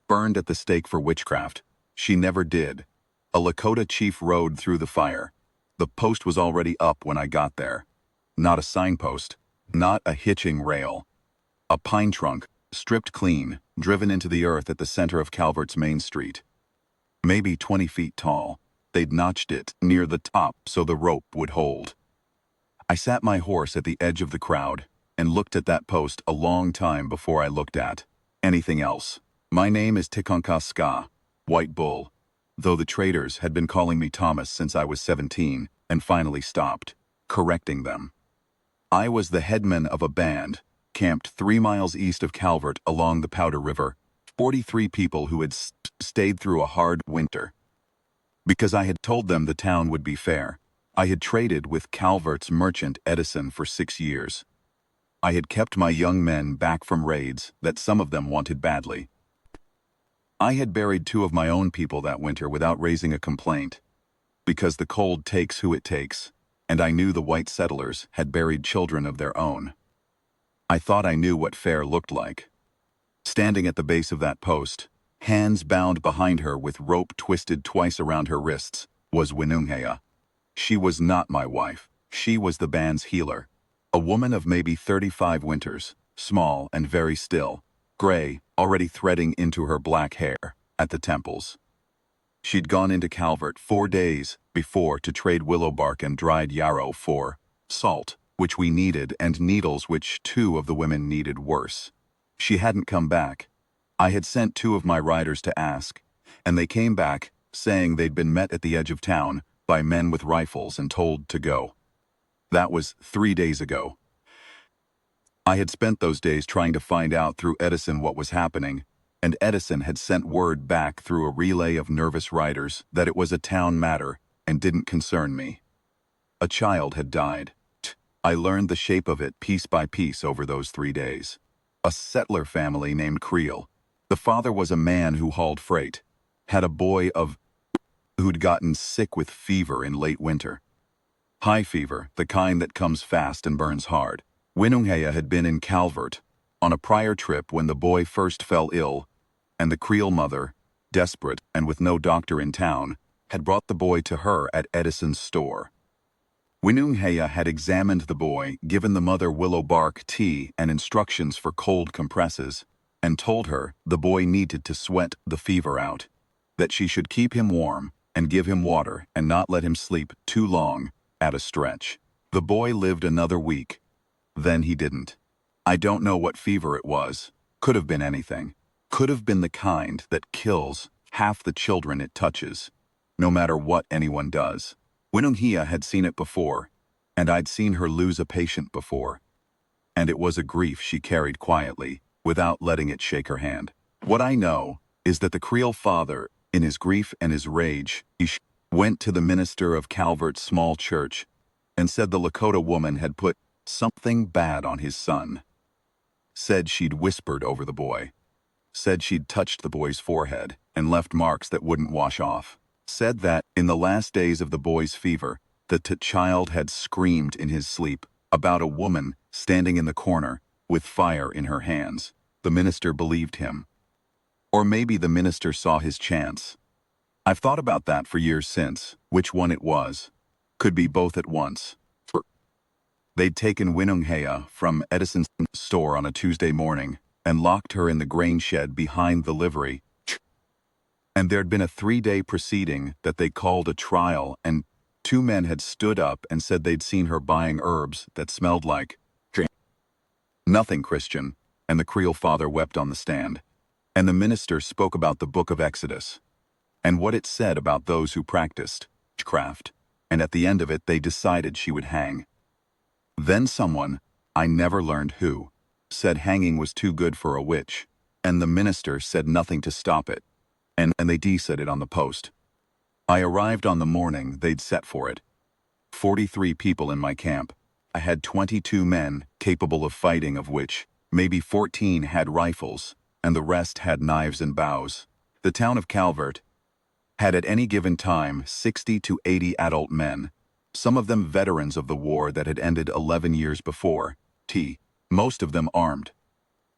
burned at the stake for witchcraft. She never did. A Lakota chief rode through the fire. The post was already up when I got there. Not a signpost, not a hitching rail. A pine trunk, stripped clean, driven into the earth at the center of Calvert's main street. Maybe 20 feet tall. They'd notched it near the top so the rope would hold. I sat my horse at the edge of the crowd and looked at that post a long time before I looked at anything else. My name is Tikonka Ska, White Bull, though the traders had been calling me Thomas since I was 17 and finally stopped, correcting them. I was the headman of a band, camped 3 miles east of Calvert along the Powder River, 43 people who had stayed through a hard winter. Because I had told them the town would be fair, I had traded with Calvert's merchant Edison for 6 years. I had kept my young men back from raids that some of them wanted badly. I had buried 2 of my own people that winter without raising a complaint, because the cold takes who it takes, and I knew the white settlers had buried children of their own. I thought I knew what fair looked like. Standing at the base of that post, hands bound behind her with rope twisted twice around her wrists, was Winunghea. She was not my wife. She was the band's healer. A woman of maybe 35 winters, small and very still, gray, already threading into her black hair, at the temples. She'd gone into Calvert 4 days before to trade willow bark and dried yarrow for salt, which we needed, and needles, which 2 of the women needed worse. She hadn't come back. I had sent 2 of my riders to ask, and they came back, saying they'd been met at the edge of town by men with rifles and told to go. That was 3 days ago. I had spent those days trying to find out through Edison what was happening, and Edison had sent word back through a relay of nervous riders that it was a town matter and didn't concern me. A child had died. I learned the shape of it piece by piece over those 3 days. A settler family named Creel. The father was a man who hauled freight, had a boy who'd gotten sick with fever in late winter. High fever, the kind that comes fast and burns hard. Winunghea had been in Calvert on a prior trip when the boy first fell ill, and the Creel mother, desperate and with no doctor in town, had brought the boy to her at Edison's store. Winunghea had examined the boy, given the mother willow bark tea and instructions for cold compresses, and told her the boy needed to sweat the fever out, that she should keep him warm and give him water and not let him sleep too long at a stretch. The boy lived another week. Then he didn't. I don't know what fever it was. Could have been anything. Could have been the kind that kills half the children it touches, no matter what anyone does. Winunghea had seen it before, and I'd seen her lose a patient before. And it was a grief she carried quietly, without letting it shake her hand. What I know is that the Creel father, in his grief and his rage, went to the minister of Calvert's small church and said the Lakota woman had put something bad on his son. Said she'd whispered over the boy. Said she'd touched the boy's forehead and left marks that wouldn't wash off. Said that, in the last days of the boy's fever, the child had screamed in his sleep about a woman standing in the corner with fire in her hands. The minister believed him. Or maybe the minister saw his chance. I've thought about that for years since, which one it was. Could be both at once. They'd taken Winunghea from Edison's store on a Tuesday morning and locked her in the grain shed behind the livery. And there'd been a 3-day proceeding that they called a trial, and 2 men had stood up and said they'd seen her buying herbs that smelled like nothing Christian, and the Creel father wept on the stand. And the minister spoke about the book of Exodus, and what it said about those who practiced witchcraft, and at the end of it they decided she would hang. Then someone, I never learned who, said hanging was too good for a witch, and the minister said nothing to stop it, and they decided it on the post. I arrived on the morning they'd set for it. 43 people in my camp. I had 22 men capable of fighting, of which maybe 14 had rifles, and the rest had knives and bows. The town of Calvert had at any given time 60 to 80 adult men, some of them veterans of the war that had ended 11 years before, most of them armed.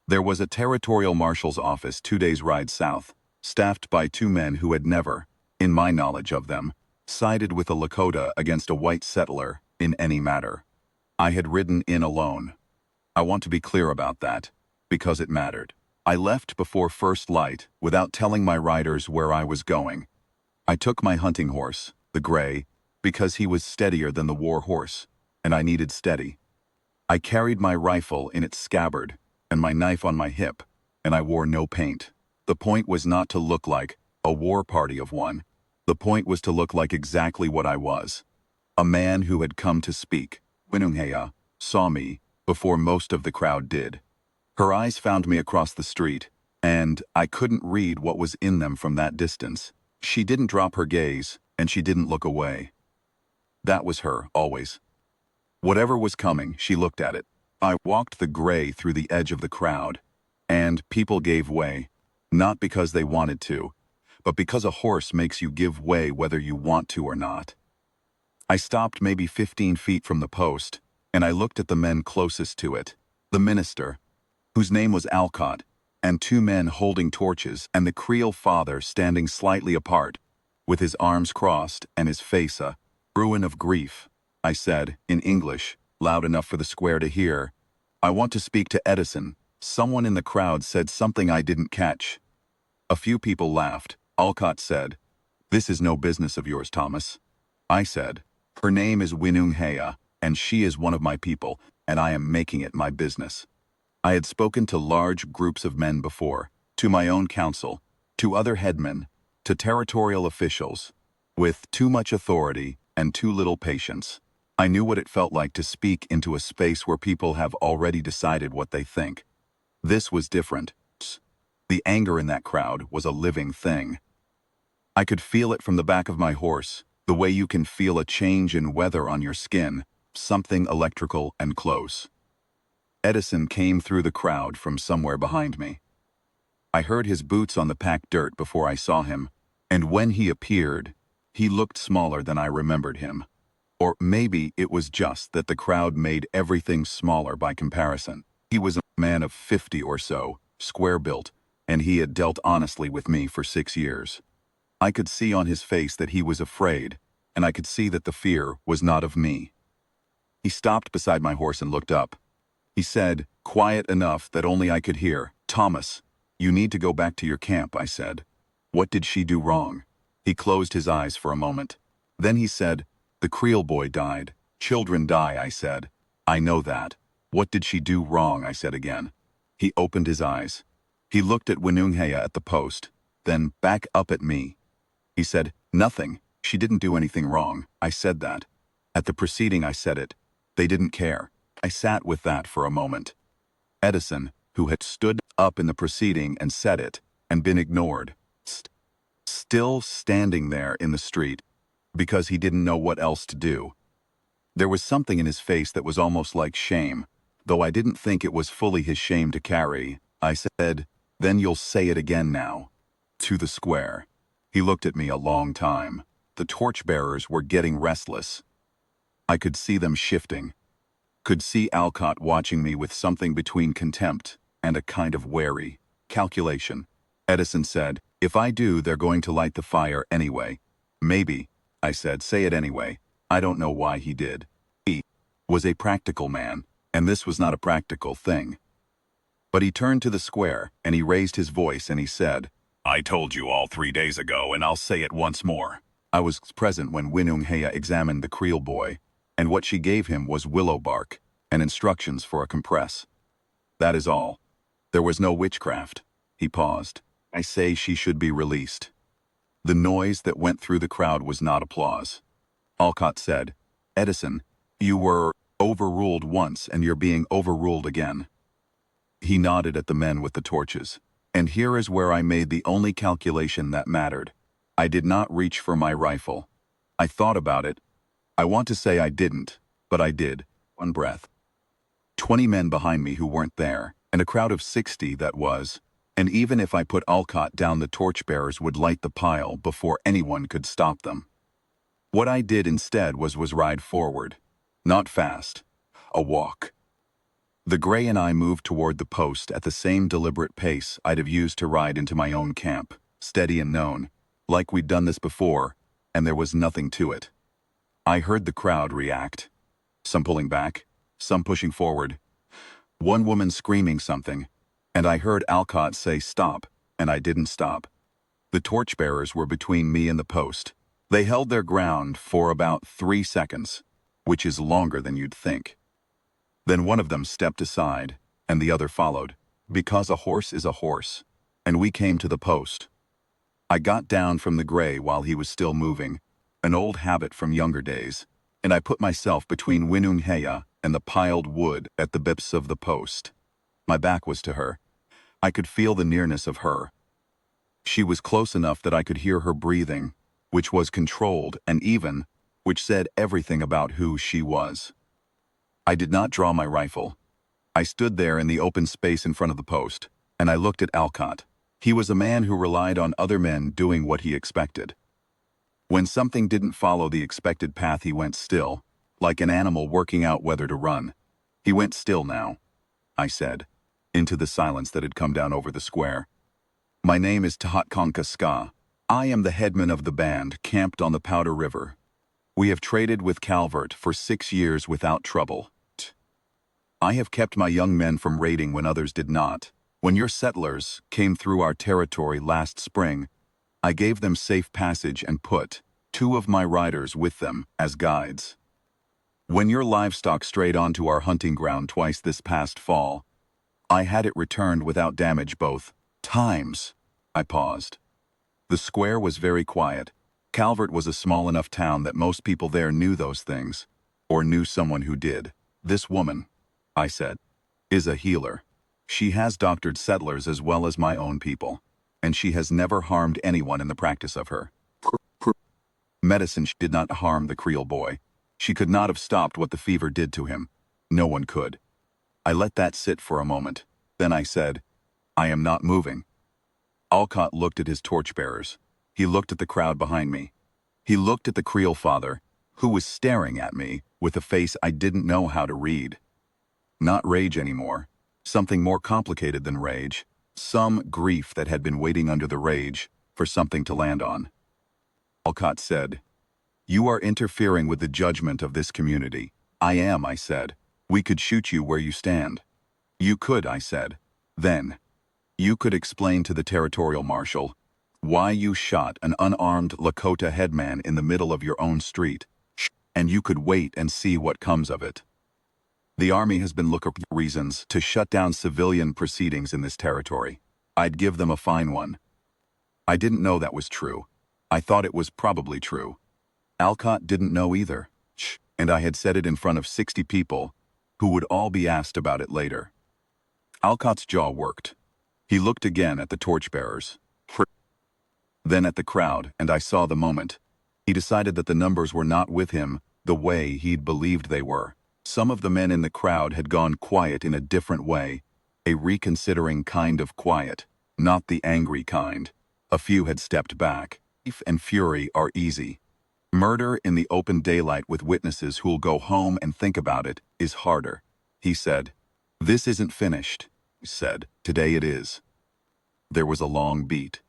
There was a territorial marshal's office 2 days' ride south, staffed by two men who had never, in my knowledge of them, sided with a Lakota against a white settler in any matter. I had ridden in alone. I want to be clear about that, because it mattered. I left before first light without telling my riders where I was going. I took my hunting horse, the gray, because he was steadier than the war horse, and I needed steady. I carried my rifle in its scabbard and my knife on my hip, and I wore no paint. The point was not to look like a war party of one. The point was to look like exactly what I was. A man who had come to speak. Winunghea saw me before most of the crowd did. Her eyes found me across the street, and I couldn't read what was in them from that distance. She didn't drop her gaze, and she didn't look away. That was her, always. Whatever was coming, she looked at it. I walked the gray through the edge of the crowd, and people gave way, not because they wanted to, but because a horse makes you give way whether you want to or not. I stopped maybe 15 feet from the post, and I looked at the men closest to it. The minister, whose name was Alcott, and two men holding torches, and the Creole father standing slightly apart, with his arms crossed and his face a ruin of grief. I said, in English, loud enough for the square to hear, "I want to speak to Edison." Someone in the crowd said something I didn't catch. A few people laughed. Alcott said, "This is no business of yours, Thomas." I said, "Her name is Winunghea, and she is one of my people, and I am making it my business." I had spoken to large groups of men before, to my own council, to other headmen, to territorial officials, with too much authority and too little patience. I knew what it felt like to speak into a space where people have already decided what they think. This was different. The anger in that crowd was a living thing. I could feel it from the back of my horse, the way you can feel a change in weather on your skin, something electrical and close. Edison came through the crowd from somewhere behind me. I heard his boots on the packed dirt before I saw him, and when he appeared, he looked smaller than I remembered him. Or maybe it was just that the crowd made everything smaller by comparison. He was a man of 50 or so, square-built, and he had dealt honestly with me for 6 years. I could see on his face that he was afraid, and I could see that the fear was not of me. He stopped beside my horse and looked up. He said, quiet enough that only I could hear, "Thomas, you need to go back to your camp," I said. "What did she do wrong?" He closed his eyes for a moment. Then he said, "The Creole boy died." "Children die," I said. "I know that." "What did she do wrong?" I said again. He opened his eyes. He looked at Winunghea at the post, then back up at me. He said, "Nothing. She didn't do anything wrong." I said that. At the proceeding I said it. They didn't care. I sat with that for a moment. Edison, who had stood up in the proceeding and said it, and been ignored, still standing there in the street, because he didn't know what else to do. There was something in his face that was almost like shame, though I didn't think it was fully his shame to carry. I said, "Then you'll say it again now." To the square. He looked at me a long time. The torchbearers were getting restless. I could see them shifting. Could see Alcott watching me with something between contempt and a kind of wary calculation. Edison said, "If I do, they're going to light the fire anyway." "Maybe," I said, "say it anyway." I don't know why he did. He was a practical man, and this was not a practical thing. But he turned to the square, and he raised his voice, and he said, "I told you all 3 days ago, and I'll say it once more." I was present when Winunghea examined the Creole boy, and what she gave him was willow bark and instructions for a compress. That is all. There was no witchcraft. He paused. "I say she should be released." The noise that went through the crowd was not applause. Alcott said, "Edison, you were overruled once and you're being overruled again." He nodded at the men with the torches. And here is where I made the only calculation that mattered. I did not reach for my rifle. I thought about it. I want to say I didn't, but I did. One breath. 20 men behind me who weren't there, and a crowd of 60 that was. And even if I put Alcott down, the torchbearers would light the pile before anyone could stop them. What I did instead was ride forward. Not fast. A walk. The gray and I moved toward the post at the same deliberate pace I'd have used to ride into my own camp. steady and known, like we'd done this before, and there was nothing to it. I heard the crowd react, some pulling back, some pushing forward, one woman screaming something, and I heard Alcott say stop, and I didn't stop. The torchbearers were between me and the post. They held their ground for about 3 seconds, which is longer than you'd think. Then one of them stepped aside, and the other followed, because a horse is a horse, and we came to the post. I got down from the gray while he was still moving, an old habit from younger days, and I put myself between Winunghea and the piled wood at the bips of the post. My back was to her. I could feel the nearness of her. She was close enough that I could hear her breathing, which was controlled and even, which said everything about who she was. I did not draw my rifle. I stood there in the open space in front of the post, and I looked at Alcott. He was a man who relied on other men doing what he expected. When something didn't follow the expected path, he went still, like an animal working out whether to run. He went still now, I said, into the silence that had come down over the square. My name is Tahatkonka Ska. I am the headman of the band camped on the Powder River. We have traded with Calvert for 6 years without trouble. I have kept my young men from raiding when others did not. When your settlers came through our territory last spring, I gave them safe passage and put 2 of my riders with them as guides. When your livestock strayed onto our hunting ground twice this past fall, I had it returned without damage both times. I paused. The square was very quiet. Calvert was a small enough town that most people there knew those things, or knew someone who did. This woman, I said, is a healer. She has doctored settlers as well as my own people, and she has never harmed anyone in the practice of her medicine. She did not harm the Creole boy. She could not have stopped what the fever did to him. No one could. I let that sit for a moment. Then I said, I am not moving. Alcott looked at his torchbearers. He looked at the crowd behind me. He looked at the Creole father, who was staring at me with a face I didn't know how to read. Not rage anymore. Something more complicated than rage. Some grief that had been waiting under the rage for something to land on. Alcott said, You are interfering with the judgment of this community. I am, I said. We could shoot you where you stand. You could, I said. Then, you could explain to the territorial marshal why you shot an unarmed Lakota headman in the middle of your own street, and you could wait and see what comes of it. The Army has been looking for reasons to shut down civilian proceedings in this territory. I'd give them a fine one. I didn't know that was true. I thought it was probably true. Alcott didn't know either, and I had said it in front of 60 people who would all be asked about it later. Alcott's jaw worked. He looked again at the torchbearers, then at the crowd, and I saw the moment. He decided that the numbers were not with him the way he'd believed they were. Some of the men in the crowd had gone quiet in a different way, a reconsidering kind of quiet, not the angry kind. A few had stepped back. Grief and fury are easy. Murder in the open daylight with witnesses who'll go home and think about it is harder. He said, This isn't finished. He said, Today it is. There was a long beat.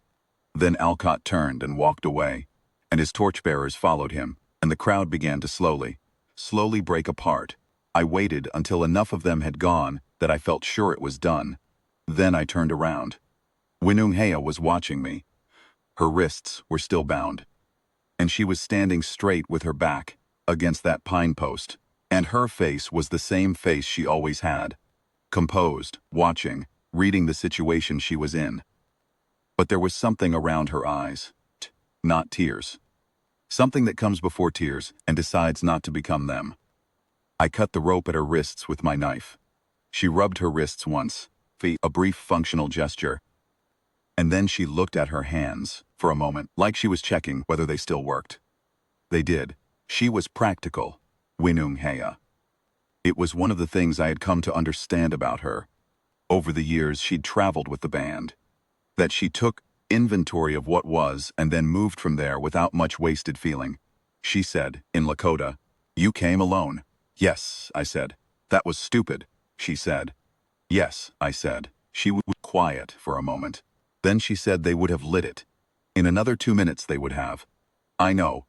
Then Alcott turned and walked away, and his torchbearers followed him, and the crowd began to slowly break apart. I waited until enough of them had gone that I felt sure it was done. Then I turned around. Winunghea was watching me. Her wrists were still bound, and she was standing straight with her back against that pine post, and her face was the same face she always had, composed, watching, reading the situation she was in. But there was something around her eyes, not tears. Something that comes before tears and decides not to become them. I cut the rope at her wrists with my knife. She rubbed her wrists once, a brief functional gesture, and then she looked at her hands for a moment, like she was checking whether they still worked. They did. She was practical, Winunghea. It was one of the things I had come to understand about her. Over the years she'd traveled with the band. That she took inventory of what was and then moved from there without much wasted feeling. She said, in Lakota, You came alone. Yes, I said. That was stupid, she said. Yes, I said. She was quiet for a moment. Then she said they would have lit it. In another 2 minutes they would have. I know,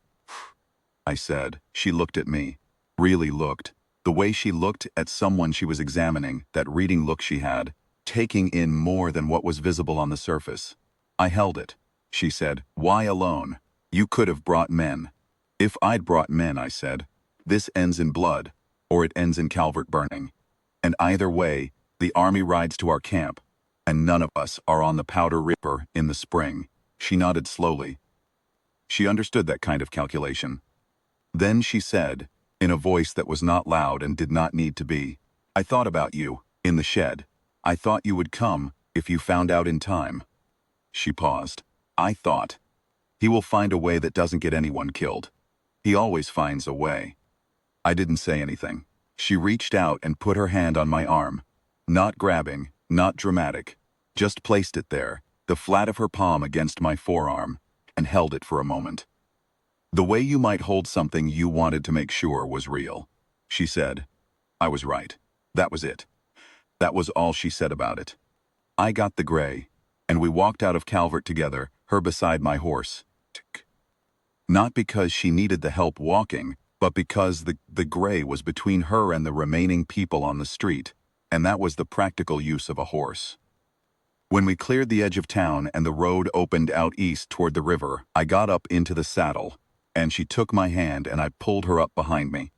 I said. She looked at me. Really looked. The way she looked at someone she was examining, that reading look she had, taking in more than what was visible on the surface. I held it. She said, "Why alone? You could have brought men." "If I'd brought men," I said, "this ends in blood, or it ends in Calvert burning. And either way, the army rides to our camp, and none of us are on the Powder River in the spring." She nodded slowly. She understood that kind of calculation. Then she said, in a voice that was not loud and did not need to be, "I thought about you, in the shed. I thought you would come, if you found out in time." She paused. I thought, he will find a way that doesn't get anyone killed. He always finds a way. I didn't say anything. She reached out and put her hand on my arm. Not grabbing, not dramatic. Just placed it there, the flat of her palm against my forearm, and held it for a moment. "The way you might hold something you wanted to make sure was real," she said. I was right. That was it. That was all she said about it. I got the gray, and we walked out of Calvert together, her beside my horse. Tick. Not because she needed the help walking, but because the gray was between her and the remaining people on the street, and that was the practical use of a horse. When we cleared the edge of town and the road opened out east toward the river, I got up into the saddle, and she took my hand and I pulled her up behind me.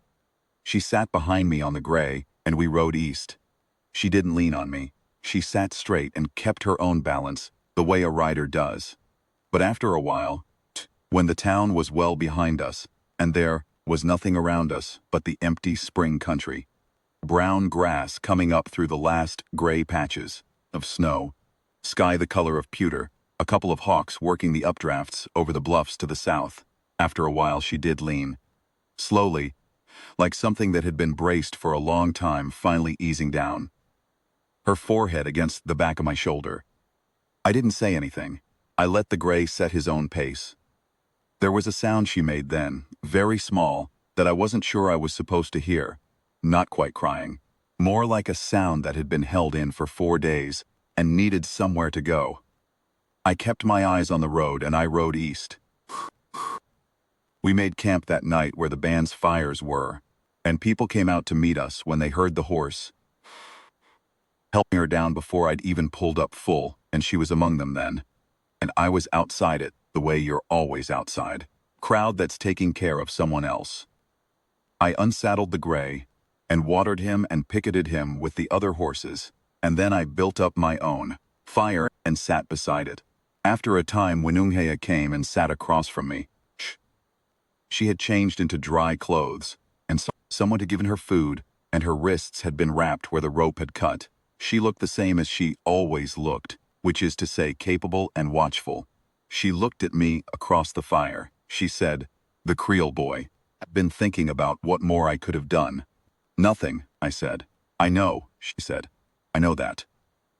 She sat behind me on the gray, and we rode east. She didn't lean on me. She sat straight and kept her own balance, the way a rider does. But after a while, when the town was well behind us, and there was nothing around us but the empty spring country, brown grass coming up through the last gray patches of snow, sky the color of pewter, a couple of hawks working the updrafts over the bluffs to the south. After a while she did lean. Slowly, like something that had been braced for a long time finally easing down. Her forehead against the back of my shoulder. I didn't say anything. I let the gray set his own pace. There was a sound she made then, very small, that I wasn't sure I was supposed to hear. Not quite crying. More like a sound that had been held in for 4 days and needed somewhere to go. I kept my eyes on the road and I rode east. We made camp that night where the band's fires were, and people came out to meet us when they heard the horse, helping her down before I'd even pulled up full, and she was among them then. And I was outside it, the way you're always outside. Crowd that's taking care of someone else. I unsaddled the gray, and watered him and picketed him with the other horses, and then I built up my own fire and sat beside it. After a time, Winunghea came and sat across from me. She had changed into dry clothes, and someone had given her food, and her wrists had been wrapped where the rope had cut. She looked the same as she always looked, which is to say capable and watchful. She looked at me across the fire. She said, "The Creole boy. I've been thinking about what more I could have done." "Nothing," I said. "I know," she said. "I know that.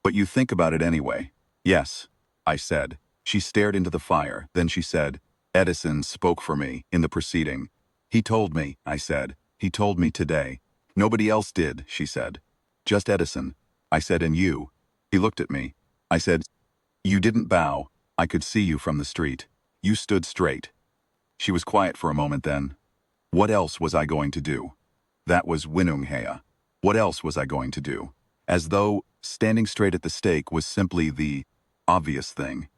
But you think about it anyway." "Yes," I said. She stared into the fire, then she said, "Edison spoke for me in the proceeding. He told me," I said. "He told me today." "Nobody else did," she said. "Just Edison." I said, "And you?" He looked at me. I said, "You didn't bow. I could see you from the street. You stood straight." She was quiet for a moment then. What else was I going to do? That was Winunghea. What else was I going to do? As though standing straight at the stake was simply the obvious thing.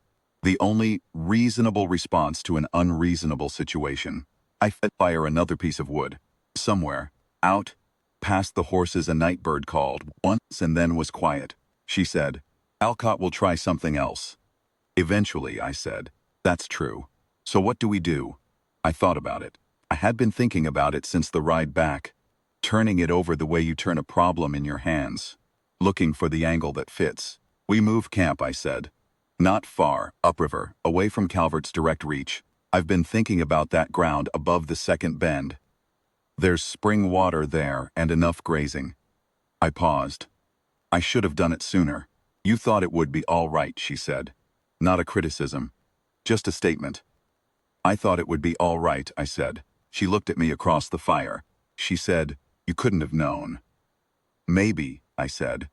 The only reasonable response to an unreasonable situation. I fed fire another piece of wood. Somewhere, out, past the horses, a night bird called once and then was quiet. She said, "Alcott will try something else." "Eventually," I said. "That's true. So what do we do?" I thought about it. I had been thinking about it since the ride back. Turning it over the way you turn a problem in your hands. Looking for the angle that fits. "We move camp," I said. "Not far, upriver, away from Calvert's direct reach. I've been thinking about that ground above the second bend. There's spring water there and enough grazing." I paused. "I should have done it sooner." "You thought it would be all right," she said. Not a criticism. Just a statement. "I thought it would be all right," I said. She looked at me across the fire. She said, "You couldn't have known." "Maybe," I said.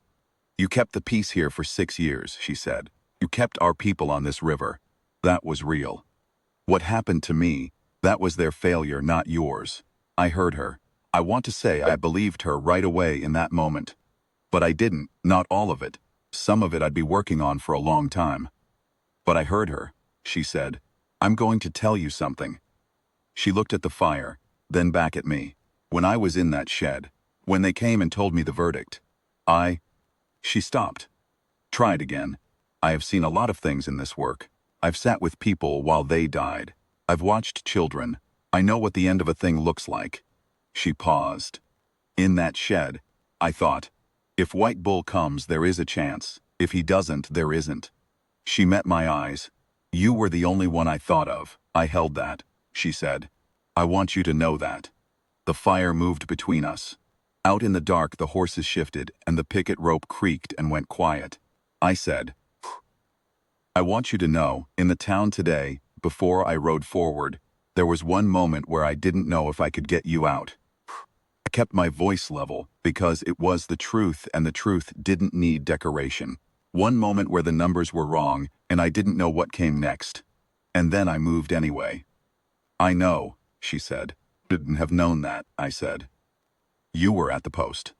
"You kept the peace here for 6 years," she said. "You kept our people on this river. That was real. What happened to me, that was their failure, not yours. I heard her. I want to say I believed her right away in that moment. But I didn't, not all of it. Some of it I'd be working on for a long time. But I heard her. She said, "I'm going to tell you something." She looked at the fire, then back at me. When I was in that shed, when they came and told me the verdict, She stopped. Tried again. I have seen a lot of things in this work. I've sat with people while they died. I've watched children. I know what the end of a thing looks like. She paused. In that shed, I thought, if White Bull comes, there is a chance. If he doesn't, there isn't. She met my eyes. You were the only one I thought of. I held that, she said. I want you to know that. The fire moved between us. Out in the dark, the horses shifted, and the picket rope creaked and went quiet. I said, I want you to know, in the town today, before I rode forward, there was one moment where I didn't know if I could get you out. I kept my voice level because it was the truth, and the truth didn't need decoration. One moment where the numbers were wrong, and I didn't know what came next. And then I moved anyway. I know, she said. Didn't have known that, I said. You were at the post.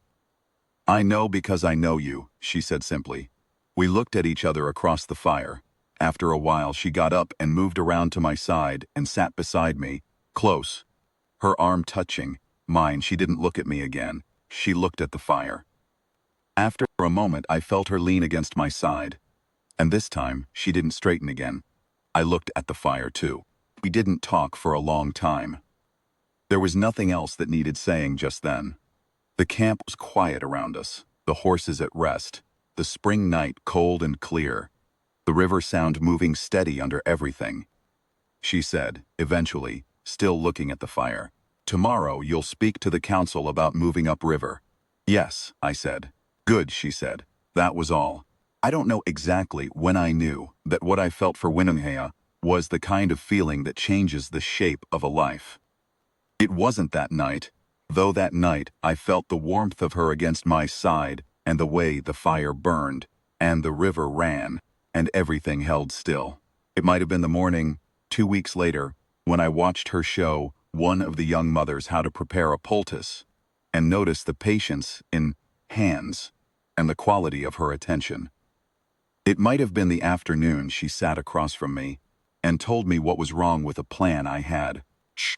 I know because I know you, she said simply. We looked at each other across the fire. After a while, she got up and moved around to my side and sat beside me, close. Her arm touching mine. She didn't look at me again. She looked at the fire. After a moment, I felt her lean against my side. And this time, she didn't straighten again. I looked at the fire too. We didn't talk for a long time. There was nothing else that needed saying just then. The camp was quiet around us, the horses at rest, the spring night cold and clear, the river sound moving steady under everything. She said, eventually, still looking at the fire, "Tomorrow you'll speak to the council about moving upriver." Yes, I said. Good, she said. That was all. I don't know exactly when I knew that what I felt for Winnunghea was the kind of feeling that changes the shape of a life. It wasn't that night, though that night I felt the warmth of her against my side and the way the fire burned, and the river ran, and everything held still. It might have been the morning, 2 weeks later, when I watched her show one of the young mothers how to prepare a poultice, and noticed the patience in hands and the quality of her attention. It might have been the afternoon she sat across from me and told me what was wrong with a plan I had. Shh.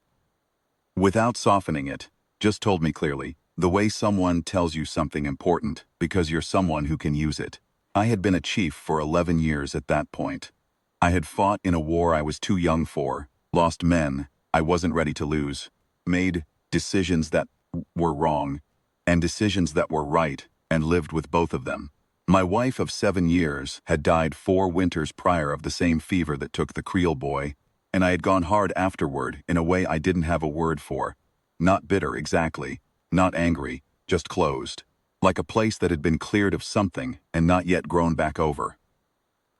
Without softening it, just told me clearly, the way someone tells you something important because you're someone who can use it. I had been a chief for 11 years at that point. I had fought in a war I was too young for, lost men I wasn't ready to lose, made decisions that were wrong, and decisions that were right, and lived with both of them. My wife of 7 years had died 4 winters prior of the same fever that took the Creole boy, and I had gone hard afterward in a way I didn't have a word for. Not bitter exactly, not angry, just closed. Like a place that had been cleared of something and not yet grown back over.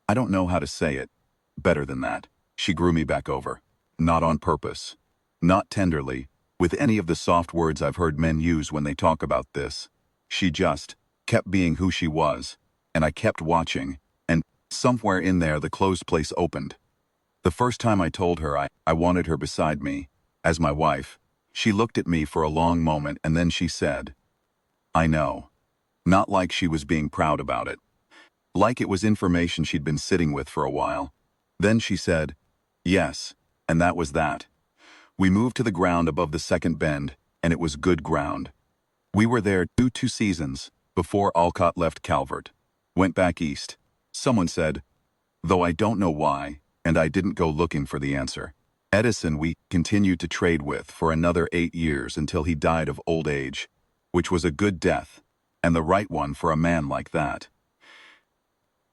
I don't know how to say it better than that. She grew me back over. Not on purpose. Not tenderly, with any of the soft words I've heard men use when they talk about this. She just kept being who she was, and I kept watching, and somewhere in there the closed place opened. The first time I told her I wanted her beside me, as my wife, she looked at me for a long moment and then she said, "I know." Not like she was being proud about it. Like it was information she'd been sitting with for a while. Then she said, "Yes," and that was that. We moved to the ground above the second bend, and it was good ground. We were there two seasons before Alcott left Calvert. Went back east. Someone said, though I don't know why, and I didn't go looking for the answer. Edison we continued to trade with for another 8 years until he died of old age, which was a good death, and the right one for a man like that.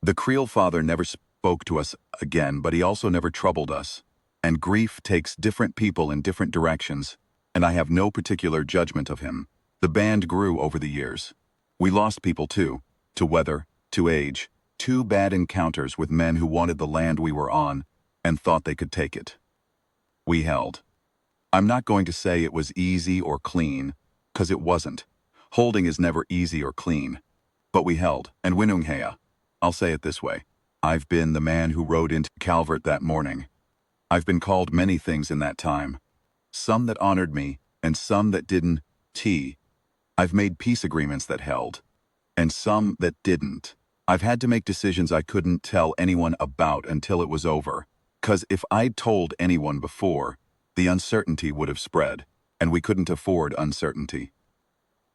The Creole father never spoke to us again, but he also never troubled us. And grief takes different people in different directions, and I have no particular judgment of him. The band grew over the years. We lost people too, to weather, to age, 2 bad encounters with men who wanted the land we were on and thought they could take it. We held. I'm not going to say it was easy or clean, 'cause it wasn't. Holding is never easy or clean. But we held, and Winnunghea, I'll say it this way, I've been the man who rode into Calvert that morning. I've been called many things in that time. Some that honored me, and some that didn't. I've made peace agreements that held, and some that didn't. I've had to make decisions I couldn't tell anyone about until it was over. 'Cause if I'd told anyone before, the uncertainty would have spread, and we couldn't afford uncertainty.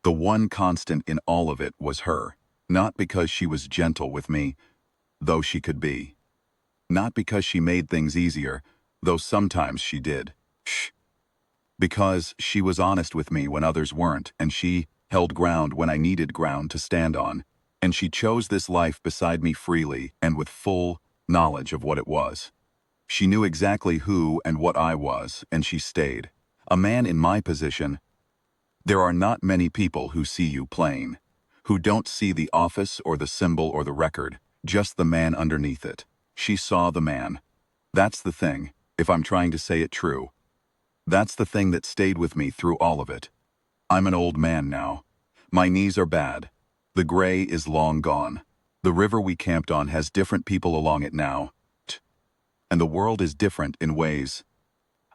The one constant in all of it was her. Not because she was gentle with me, though she could be. Not because she made things easier, though sometimes she did. Shh. Because she was honest with me when others weren't, and she held ground when I needed ground to stand on. And she chose this life beside me freely and with full knowledge of what it was. She knew exactly who and what I was, and she stayed. A man in my position. There are not many people who see you plain, who don't see the office or the symbol or the record, just the man underneath it. She saw the man. That's the thing, if I'm trying to say it true. That's the thing that stayed with me through all of it. I'm an old man now. My knees are bad. The gray is long gone. The river we camped on has different people along it now. And the world is different in ways.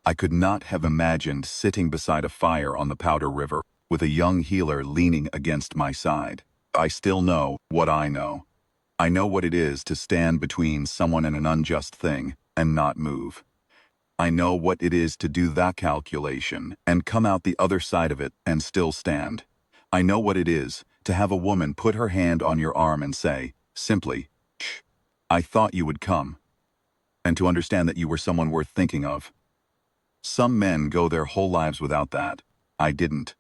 I could not have imagined sitting beside a fire on the Powder River with a young healer leaning against my side. I still know what I know. I know what it is to stand between someone and an unjust thing and not move. I know what it is to do that calculation and come out the other side of it and still stand. I know what it is to have a woman put her hand on your arm and say, simply, "Shh, I thought you would come," and to understand that you were someone worth thinking of. Some men go their whole lives without that. I didn't.